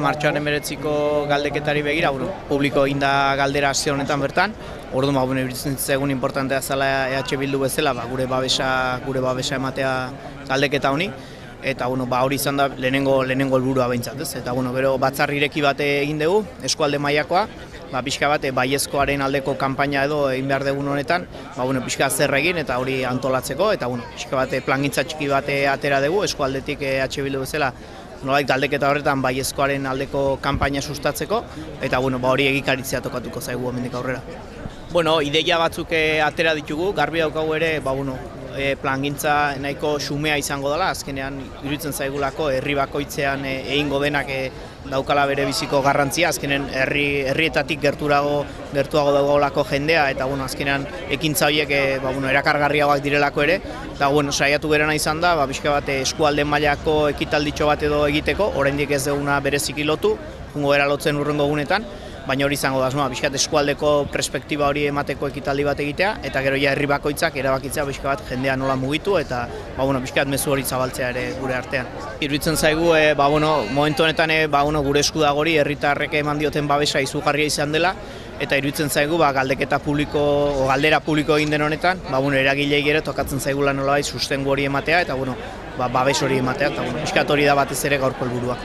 Martxoaren 9-ko galdeketari begira, publiko egin da galdera aste honetan bertan. Orduan, iruditzen zaigun importantea zela EH Bildu bezala, gure babesa ematea galdeketa honi. Eta hori izan da lehenengo helburua behintzat, ez? Eta gero batzar ireki bat egin dugu, eskualde mailakoa, pixka bat baiezkoaren aldeko kanpaina edo egin behar dugun honetan, pixka zer egin eta hori antolatzeko, eta pixka bat plangintza txiki bat atera dugu, eskualdetik EH Bildu bezala, nolait galdeketa horretan baiezkoaren aldeko kanpaina sustatzeko, eta hori egikaritzea tokatuko zaigu hemendik aurrera. Ideia batzuk atera ditugu, garbi daukagu ere, plangintza nahiko xumea izango dela, azkenean iruditzen zaigulako herri bakoitzean egingo denak daukala bere biziko garrantzia, azkenean herrietatik gertuago dagoelako jendea, eta azkenean ekintza horiek erakargarriagoak direlako ere, eta saiatu gerena izan da, pixka bat eskualde mailako ekitalditxo bat edo egiteko, oraindik ez duguna bereziki lotu, jungo era lotzen urrengo egunetan, baina hori izango da, pixkat eskualdeko perspektiba hori emateko ekitaldi bat egitea, eta gero herri bakoitzak erabakitzea pixka bat jendea nola mugitu, eta pixkat mezu hori zabaltzea ere gure artean. Iruditzen zaigu, momentu honetan gure esku dagori herritarrek eman dioten babesa izugarria izan dela, eta iruditzen zaigu galdeketa publiko, galdera publiko egin den honetan, eragilei ere tokatzen zaigula nolabait sustengu hori ematea, eta babes hori ematea, eta pixkat hori da batez ere gaurko helburua.